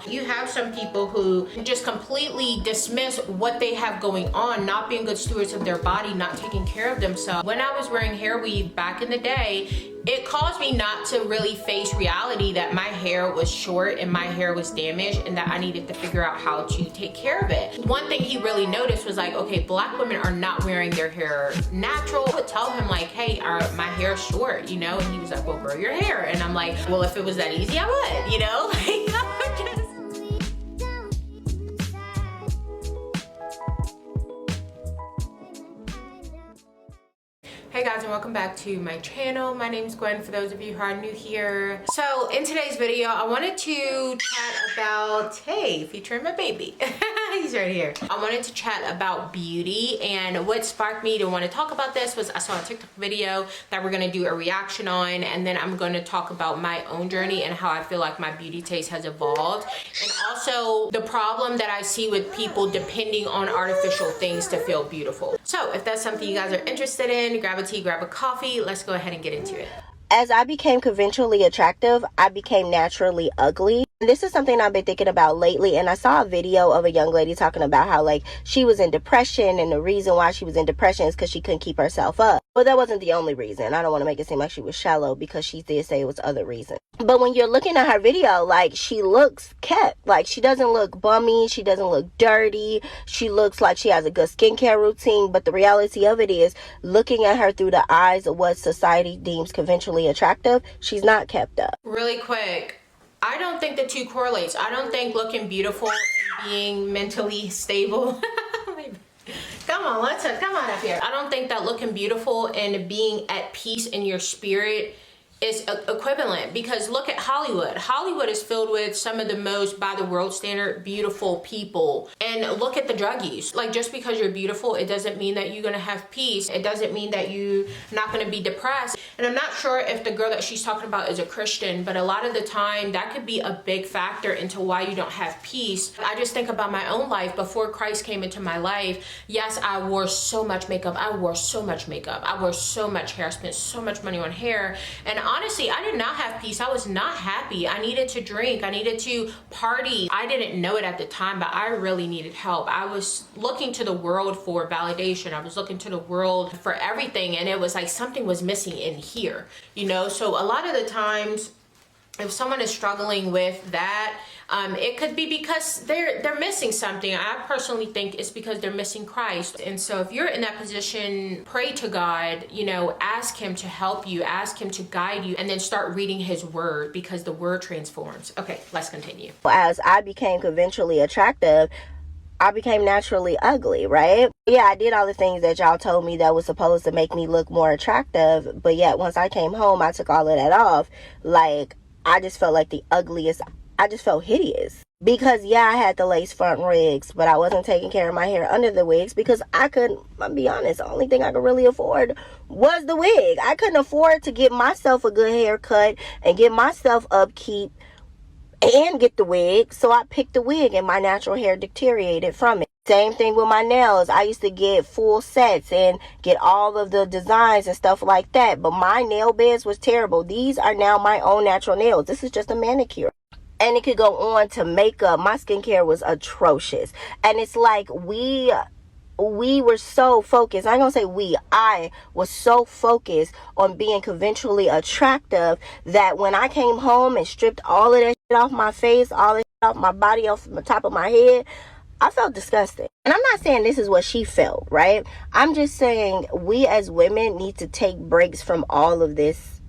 You have some people who just completely dismiss what they have going on, not being good stewards of their body, not taking care of themselves. When I was wearing hair weave back in the day, it caused me not to really face reality that my hair was short and my hair was damaged and that I needed to figure out how to take care of it. One thing he really noticed was like, okay, black women are not wearing their hair natural. I would tell him like, hey, my hair's short, you know? And he was like, well, grow your hair. And I'm like, well, if it was that easy, I would, you know? Hey guys, and welcome back to my channel. My name is Gwen, for those of you who are new here. So in today's video, I wanted to chat about, hey, featuring my baby. He's right here. I wanted to chat about beauty, and what sparked me to want to talk about this was I saw a TikTok video that we're going to do a reaction on, and then I'm going to talk about my own journey and how I feel like my beauty taste has evolved, and also the problem that I see with people depending on artificial things to feel beautiful. So if that's something you guys are interested in, grab a tea, grab a coffee. Let's go ahead and get into it. As I became conventionally attractive, I became naturally ugly. This is something I've been thinking about lately, and I saw a video of a young lady talking about how like she was in depression, and the reason why she was in depression is because she couldn't keep herself up. But that wasn't the only reason. I don't want to make it seem like she was shallow, because she did say it was other reasons. But when you're looking at her video, like, she looks kept. Like, she doesn't look bummy, she doesn't look dirty, she looks like she has a good skincare routine. But the reality of it is, looking at her through the eyes of what society deems conventionally attractive, she's not kept up. Really quick, I don't think the two correlates. I don't think looking beautiful and being mentally stable come on up here. I don't think that looking beautiful and being at peace in your spirit is equivalent, because look at Hollywood. Hollywood is filled with some of the most, by the world standard, beautiful people. And look at the drug use. Like, just because you're beautiful, it doesn't mean that you're gonna have peace. It doesn't mean that you're not gonna be depressed. And I'm not sure if the girl that she's talking about is a Christian, but a lot of the time that could be a big factor into why you don't have peace. I just think about my own life. Before Christ came into my life, yes, I wore so much makeup. I wore so much hair. I spent so much money on hair. And honestly, I did not have peace. I was not happy. I needed to drink. I needed to party. I didn't know it at the time, but I really needed help. I was looking to the world for validation. I was looking to the world for everything, and it was like something was missing in here, you know? So a lot of the times, if someone is struggling with that, it could be because they're missing something. I personally think it's because they're missing Christ. And so if you're in that position, pray to God, you know, ask him to help you, ask him to guide you, and then start reading his word, because the word transforms. Okay, let's continue. As I became conventionally attractive, I became naturally ugly, right? Yeah, I did all the things that y'all told me that was supposed to make me look more attractive, but yet once I came home, I took all of that off. Like, I just felt like the ugliest. I just felt hideous. Because, yeah, I had the lace front wigs, but I wasn't taking care of my hair under the wigs, because I couldn't, I'll be honest, the only thing I could really afford was the wig. I couldn't afford to get myself a good haircut and get myself upkeep and get the wig. So I picked the wig, and my natural hair deteriorated from it. Same thing with my nails. I used to get full sets and get all of the designs and stuff like that, but my nail beds was terrible. These are now my own natural nails. This is just a manicure. And it could go on to makeup. My skincare was atrocious. And it's like we were so focused. I ain't gonna say I was so focused on being conventionally attractive that when I came home and stripped all of that shit off my face, all that shit off my body, off the top of my head, I felt disgusted. And I'm not saying this is what she felt, right? I'm just saying we as women need to take breaks from all of this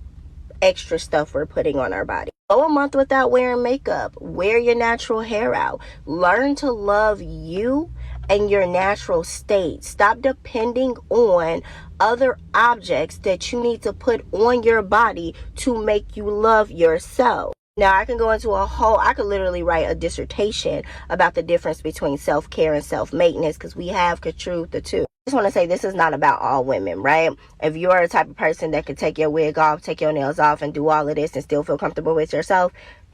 extra stuff we're putting on our body. Go a month without wearing makeup. Wear your natural hair out. Learn to love you and your natural state. Stop depending on other objects that you need to put on your body to make you love yourself. Now, I can go into I could literally write a dissertation about the difference between self-care and self-maintenance, because we have construed the two. I just want to say this is not about all women, right? If you're the type of person that can take your wig off, take your nails off, and do all of this and still feel comfortable with yourself,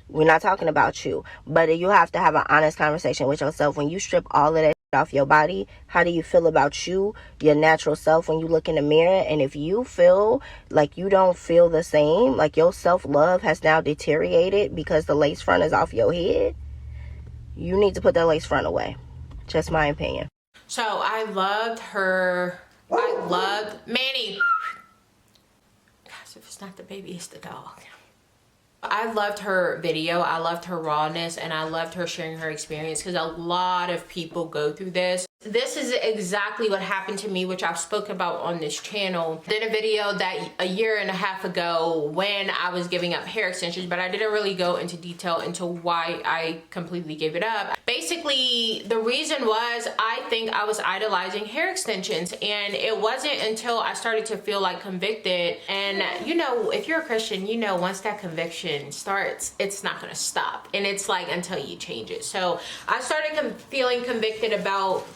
we're not talking about you. But you have to have an honest conversation with yourself. When you strip all of that off your body, how do you feel about you, your natural self, when you look in the mirror? And if you feel like you don't feel the same, like your self-love has now deteriorated because the lace front is off your head, you need to put that lace front away. Just my opinion. So I loved her. I loved Manny. Gosh, if it's not the baby, it's the dog. I loved her video. I loved her rawness, and I loved her sharing her experience, because a lot of people go through this. This is exactly what happened to me, which I've spoken about on this channel. I did a video that a year and a half ago when I was giving up hair extensions, but I didn't really go into detail into why I completely gave it up. Basically, the reason was I think I was idolizing hair extensions, and it wasn't until I started to feel like convicted. And you know, if you're a Christian, you know once that conviction starts, it's not gonna stop, and it's like until you change it. So I started feeling convicted about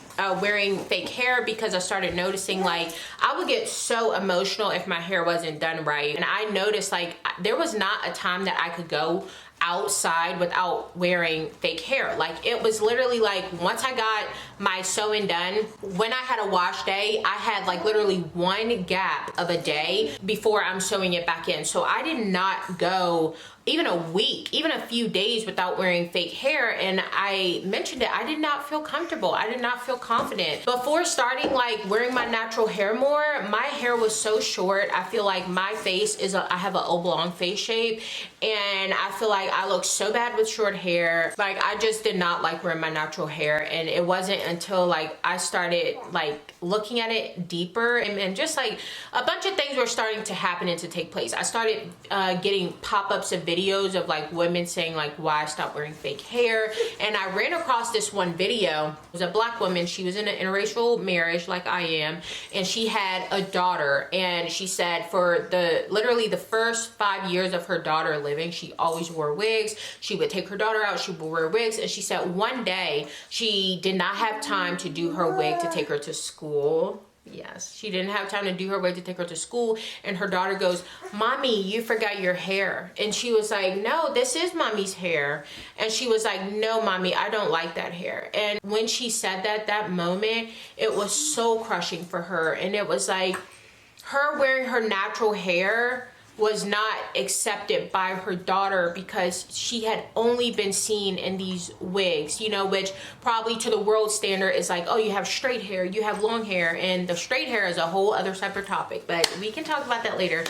wearing fake hair, because I started noticing like I would get so emotional if my hair wasn't done right. And I noticed like there was not a time that I could go outside without wearing fake hair. Like it was literally like once I got my sewing done, when I had a wash day, I had like literally one gap of a day before I'm sewing it back in. So I did not go even a week, even a few days without wearing fake hair. And I mentioned it, I did not feel comfortable. I did not feel confident. Before starting like wearing my natural hair more, my hair was so short. I feel like my face is, I have an oblong face shape, and I feel like I look so bad with short hair. Like I just did not like wearing my natural hair. And it wasn't until like I started like looking at it deeper, and just like a bunch of things were starting to happen and to take place. I started getting pop-ups of videos of like women saying like why I stopped wearing fake hair. And I ran across this one video. It was a black woman. She was in an interracial marriage like I am, and she had a daughter, and she said for literally the first 5 years of her daughter living, she always wore wigs. She would take her daughter out, she would wear wigs, and she said one day she did not have time to do her wig to take her to school. Yes, she didn't have time to do her wig to take her to school, and her daughter goes, "Mommy, you forgot your hair." And she was like, "No, this is mommy's hair." And she was like, "No, mommy, I don't like that hair." And when she said that, that moment, it was so crushing for her. And it was like her wearing her natural hair was not accepted by her daughter, because she had only been seen in these wigs, you know, which probably to the world standard is like, oh, you have straight hair, you have long hair. And the straight hair is a whole other separate topic, but we can talk about that later.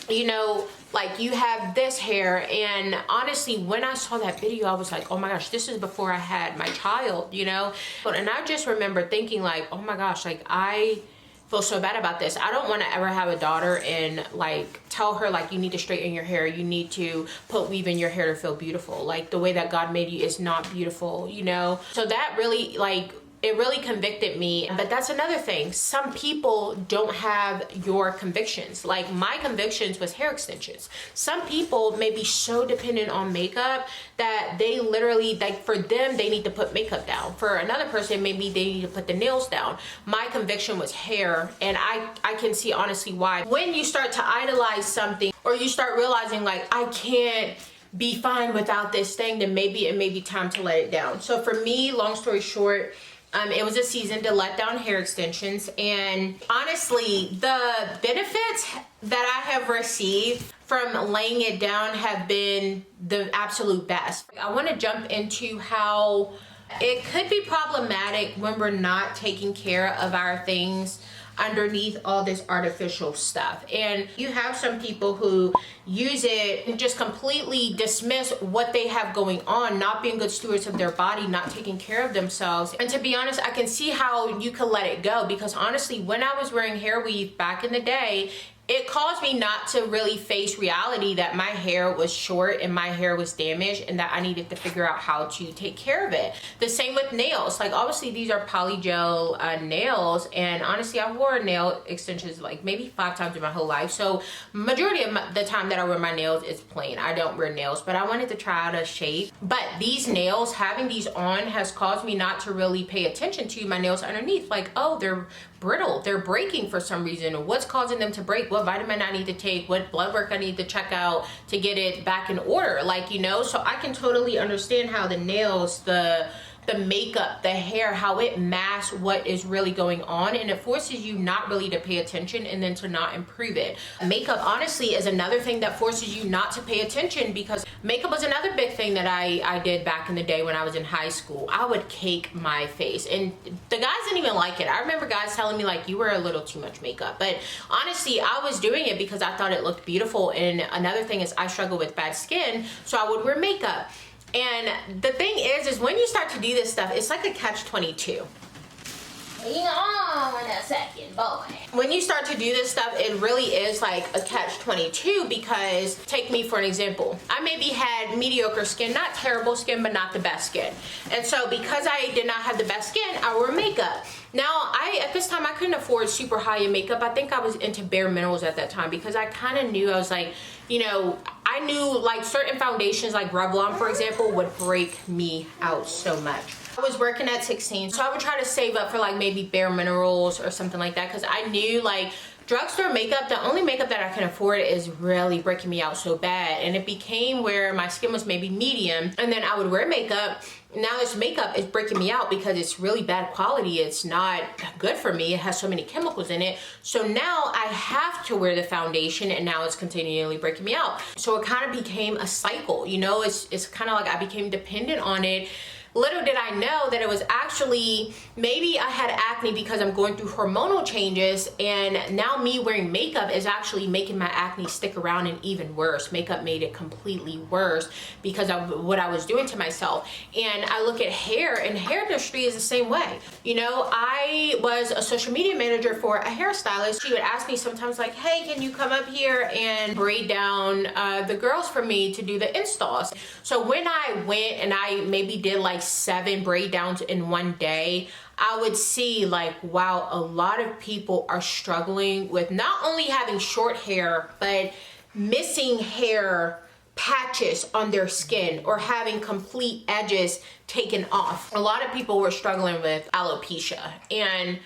You know, like you have this hair. And honestly, when I saw that video, I was like, oh my gosh, this is before I had my child, you know. And I just remember thinking like, oh my gosh, like I feel so bad about this. I don't want to ever have a daughter and like tell her like you need to straighten your hair, you need to put weave in your hair to feel beautiful. Like the way that God made you is not beautiful, you know. So that really like it really convicted me. But that's another thing, some people don't have your convictions. Like my convictions was hair extensions. Some people may be so dependent on makeup that they literally, like for them, they need to put makeup down. For another person, maybe they need to put the nails down. My conviction was hair, and I can see honestly why. When you start to idolize something, or you start realizing like I can't be fine without this thing, then maybe it may be time to let it down. So for me, long story short, it was a season to let down hair extensions. And honestly, the benefits that I have received from laying it down have been the absolute best. I want to jump into how it could be problematic when we're not taking care of our things underneath all this artificial stuff. And you have some people who use it and just completely dismiss what they have going on, not being good stewards of their body, not taking care of themselves. And to be honest, I can see how you could let it go, because honestly, when I was wearing hair weave back in the day, it caused me not to really face reality that my hair was short and my hair was damaged, and that I needed to figure out how to take care of it. The same with nails. Like obviously these are polygel nails, and honestly I've worn nail extensions like maybe 5 times in my whole life. So majority of the time that I wear my nails is plain. I don't wear nails, but I wanted to try out a shape. But these nails, having these on has caused me not to really pay attention to my nails underneath. Like, oh, they're brittle, they're breaking for some reason. What's causing them to break? What vitamin I need to take, what blood work I need to check out to get it back in order, like, you know. So I can totally understand how the nails, the the makeup, the hair, how it masks what is really going on, and it forces you not really to pay attention and then to not improve it. Makeup honestly is another thing that forces you not to pay attention, because makeup was another big thing that I did back in the day when I was in high school. I would cake my face, and the guys didn't even like it. I remember guys telling me like, you wear a little too much makeup, but honestly I was doing it because I thought it looked beautiful. And another thing is I struggle with bad skin, so I would wear makeup. And the thing is when you start to do this stuff, it's like a catch-22. Hang on a second, boy. When you start to do this stuff, it really is like a catch-22, because take me for an example. I maybe had mediocre skin, not terrible skin, but not the best skin. And so because I did not have the best skin, I wore makeup. Now, at this time, I couldn't afford super high-end makeup. I think I was into bare minerals at that time, because I kind of knew, I was like, you know, I knew like certain foundations like Revlon, for example, would break me out so much. I was working at 16, so I would try to save up for like maybe bare minerals or something like that, because I knew like drugstore makeup, the only makeup that I can afford is really breaking me out so bad. And it became where my skin was maybe medium, and then I would wear makeup. Now this makeup is breaking me out because it's really bad quality. It's not good for me. It has so many chemicals in it. So now I have to wear the foundation, and now it's continually breaking me out. So it kind of became a cycle, you know. It's kind of like I became dependent on it. Little did I know that it was actually, maybe I had acne because I'm going through hormonal changes, and now me wearing makeup is actually making my acne stick around and even worse. Makeup made it completely worse because of what I was doing to myself. And I look at hair, and hair industry is the same way. You know, I was a social media manager for a hairstylist. She would ask me sometimes like, hey, can you come up here and braid down the girls for me to do the installs? So when I went and I maybe did like 7 braid downs in one day, I would see like, wow, a lot of people are struggling with not only having short hair, but missing hair patches on their skin, or having complete edges taken off. A lot of people were struggling with alopecia, and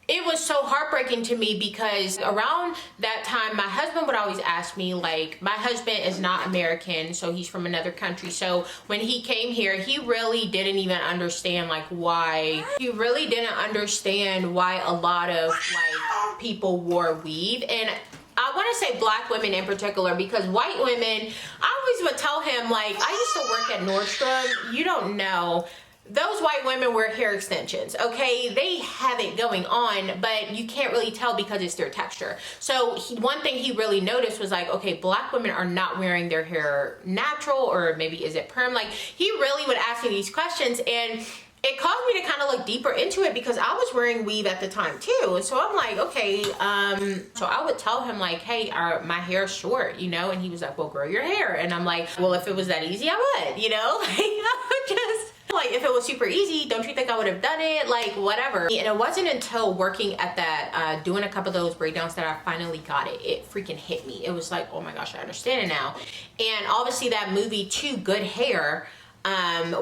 it was so heartbreaking to me, because around that time my husband would always ask me, like, my husband is not American, so he's from another country. So when he came here, he really didn't even understand like why. He really didn't understand why a lot of like people wore weave. And I want to say black women in particular, because white women, I always would tell him, like, I used to work at Nordstrom. You don't know. Those white women wear hair extensions, okay? They have it going on, but you can't really tell because it's their texture. So one thing he really noticed was like, okay, black women are not wearing their hair natural, or maybe is it perm? Like, he really would ask me these questions, and it caused me to kind of look deeper into it, because I was wearing weave at the time too. So I'm like, okay, so I would tell him like, hey, my hair's short, you know? And he was like, well, grow your hair. And I'm like, well, if it was that easy, I would, you know? Like, I would just, like, if it was super easy, don't you think I would have done it? Like, whatever. And it wasn't until working at that, doing a couple of those breakdowns, that I finally got it. It freaking hit me. It was like, oh my gosh, I understand it now. And obviously that movie too, Good Hair,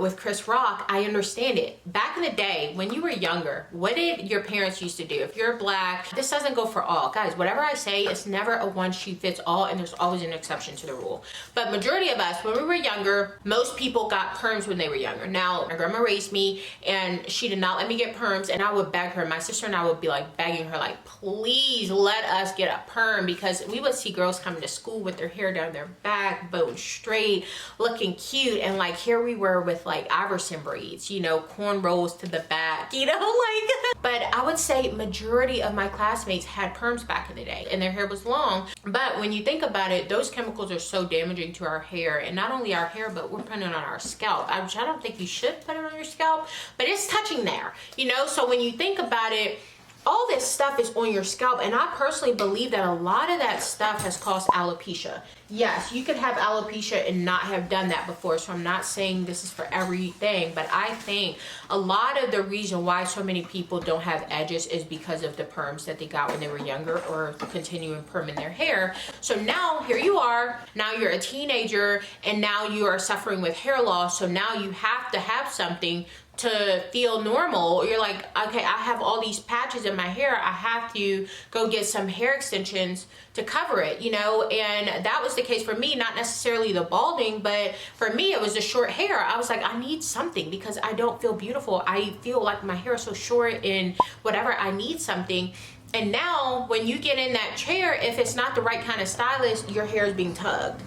with Chris Rock, I understand it. Back in the day, when you were younger, what did your parents used to do? If you're black, this doesn't go for all. Guys, whatever I say, it's never a one shoe fits all, and there's always an exception to the rule. But majority of us, when we were younger, most people got perms when they were younger. Now, my grandma raised me, and she did not let me get perms, and I would beg her. My sister and I would be like begging her, like, please let us get a perm, because we would see girls coming to school with their hair down their back, bone straight, looking cute, and like, here we were with like Iverson braids, you know, cornrows to the back, you know, like. But I would say majority of my classmates had perms back in the day, and their hair was long. But when you think about it, those chemicals are so damaging to our hair, and not only our hair, but we're putting it on our scalp. I don't think you should put it on your scalp, but it's touching there, you know. So when you think about it, all this stuff is on your scalp, and I personally believe that a lot of that stuff has caused alopecia. Yes, you could have alopecia and not have done that before, so I'm not saying this is for everything, but I think a lot of the reason why so many people don't have edges is because of the perms that they got when they were younger, or continuing perm in their hair. So now here you are, now you're a teenager, and now you are suffering with hair loss, so now you have to have something to feel normal. You're like, okay, I have all these patches in my hair, I have to go get some hair extensions to cover it, you know. And that was the the case for me, not necessarily the balding, but for me, it was the short hair. I was like, I need something because I don't feel beautiful. I feel like my hair is so short and whatever, I need something. And now when you get in that chair, if it's not the right kind of stylist, your hair is being tugged.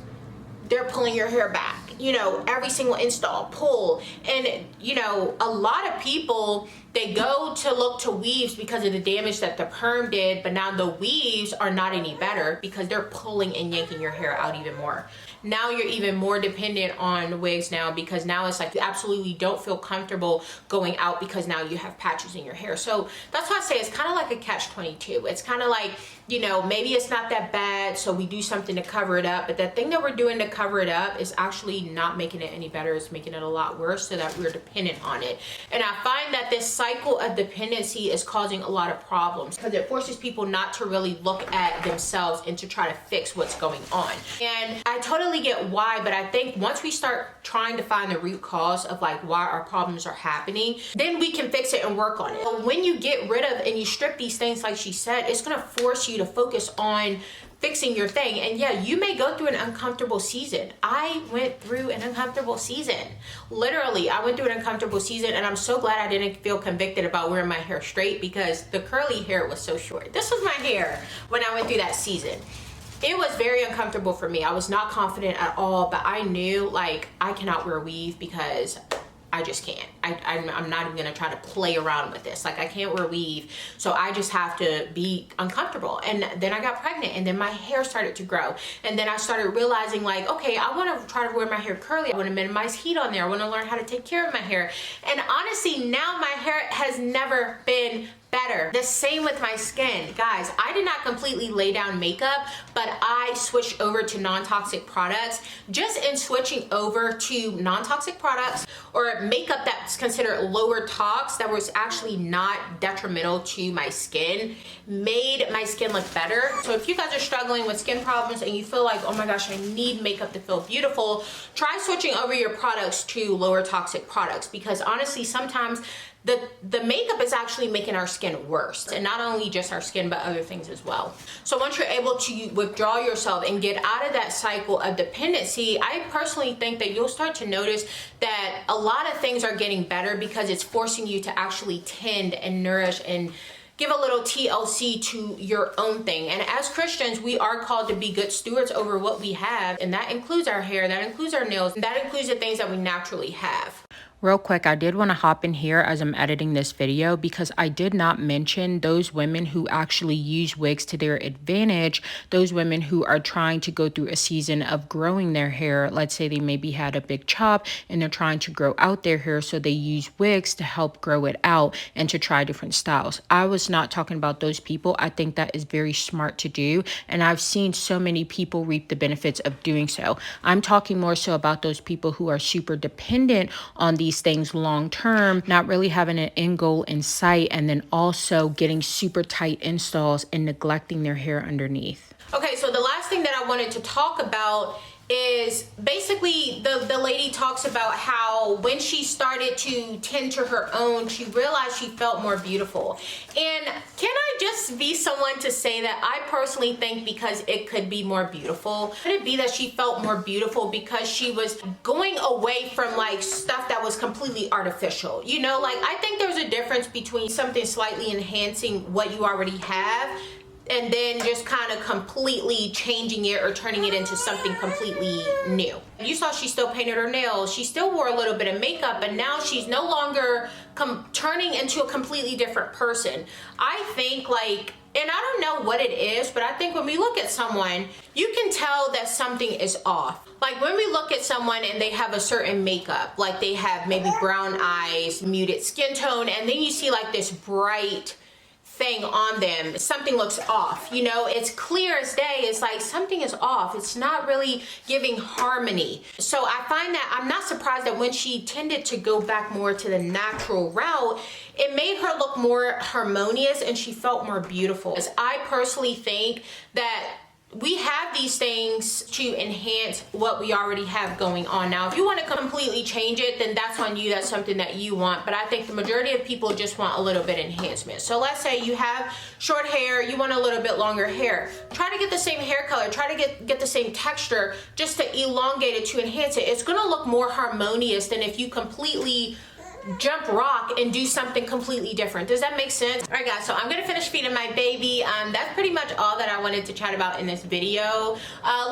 They're pulling your hair back, you know, every single install, pull. And, you know, a lot of people, they go to look to weaves because of the damage that the perm did, but now the weaves are not any better because they're pulling and yanking your hair out even more. Now you're even more dependent on wigs now, because now it's like you absolutely don't feel comfortable going out because now you have patches in your hair. So that's why I say it's kind of like a catch-22. It's kind of like, you know, maybe it's not that bad, so we do something to cover it up, but the thing that we're doing to cover it up is actually not making it any better. It's making it a lot worse, so that we're dependent on it. And I find that this cycle of dependency is causing a lot of problems because it forces people not to really look at themselves and to try to fix what's going on. And I totally get why, but I think once we start trying to find the root cause of like why our problems are happening, then we can fix it and work on it. But when you get rid of and you strip these things, like she said, it's going to force you to focus on fixing your thing. And yeah, you may go through an uncomfortable season. I went through an uncomfortable season. Literally, I went through an uncomfortable season, and I'm so glad I didn't feel convicted about wearing my hair straight because the curly hair was so short. This was my hair when I went through that season. It was very uncomfortable for me. I was not confident at all, but I knew like I cannot wear a weave because I just can't. I'm not even gonna try to play around with this. Like I can't wear weave, so I just have to be uncomfortable. And then I got pregnant, and then my hair started to grow. And then I started realizing like, okay, I wanna try to wear my hair curly. I wanna minimize heat on there. I wanna learn how to take care of my hair. And honestly, now my hair has never been better. The same with my skin. Guys, I did not completely lay down makeup, but I switched over to non-toxic products. Just in switching over to non-toxic products or makeup that's considered lower tox, that was actually not detrimental to my skin, made my skin look better. So if you guys are struggling with skin problems and you feel like, oh my gosh, I need makeup to feel beautiful, try switching over your products to lower toxic products, because honestly, sometimes the makeup is actually making our skin worse, and not only just our skin, but other things as well. So once you're able to withdraw yourself and get out of that cycle of dependency, I personally think that you'll start to notice that a lot of things are getting better because it's forcing you to actually tend and nourish and give a little TLC to your own thing. And as Christians, we are called to be good stewards over what we have, and that includes our hair, that includes our nails, and that includes the things that we naturally have. Real quick, I did want to hop in here as I'm editing this video because I did not mention those women who actually use wigs to their advantage, those women who are trying to go through a season of growing their hair. Let's say they maybe had a big chop and they're trying to grow out their hair, so they use wigs to help grow it out and to try different styles. I was not talking about those people. I think that is very smart to do, and I've seen so many people reap the benefits of doing so. I'm talking more so about those people who are super dependent on these things long term, not really having an end goal in sight, and then also getting super tight installs and neglecting their hair underneath. Okay, so the last thing that I wanted to talk about is basically the lady talks about how when she started to tend to her own, she realized she felt more beautiful. And can I just be someone to say that I personally think because it could be more beautiful, could it be that she felt more beautiful because she was going away from like stuff that was completely artificial? You know, like I think there's a difference between something slightly enhancing what you already have and then just kind of completely changing it or turning it into something completely new. You saw she still painted her nails. She still wore a little bit of makeup, but now she's no longer turning into a completely different person. I think like, and I don't know what it is, but I think when we look at someone, you can tell that something is off. Like when we look at someone and they have a certain makeup, like they have maybe brown eyes, muted skin tone, and then you see like this bright thing on them, something looks off, you know, it's clear as day. It's like something is off. It's not really giving harmony. So I find that I'm not surprised that when she tended to go back more to the natural route, it made her look more harmonious and she felt more beautiful. As I personally think that we have these things to enhance what we already have going on. Now, if you want to completely change it, then that's on you. That's something that you want. But I think the majority of people just want a little bit enhancement. So let's say you have short hair, you want a little bit longer hair. Try to get the same hair color, try to get the same texture, just to elongate it, to enhance it. It's going to look more harmonious than if you completely jump rock and do something completely different. Does that make sense? All right, guys, so I'm gonna finish feeding my baby. That's pretty much all that I wanted to chat about in this video.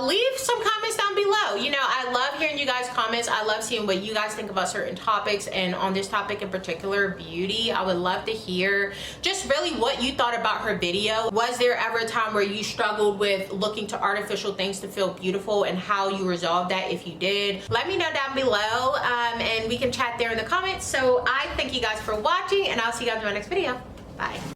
Leave some comments down below. You know, I love hearing you guys' comments. I love seeing what you guys think about certain topics, and on this topic in particular, beauty. I would love to hear just really what you thought about her video. Was there ever a time where you struggled with looking to artificial things to feel beautiful, and how you resolved that if you did? Let me know down below, and we can chat there in the comments. So I thank you guys for watching, and I'll see you guys in my next video. Bye.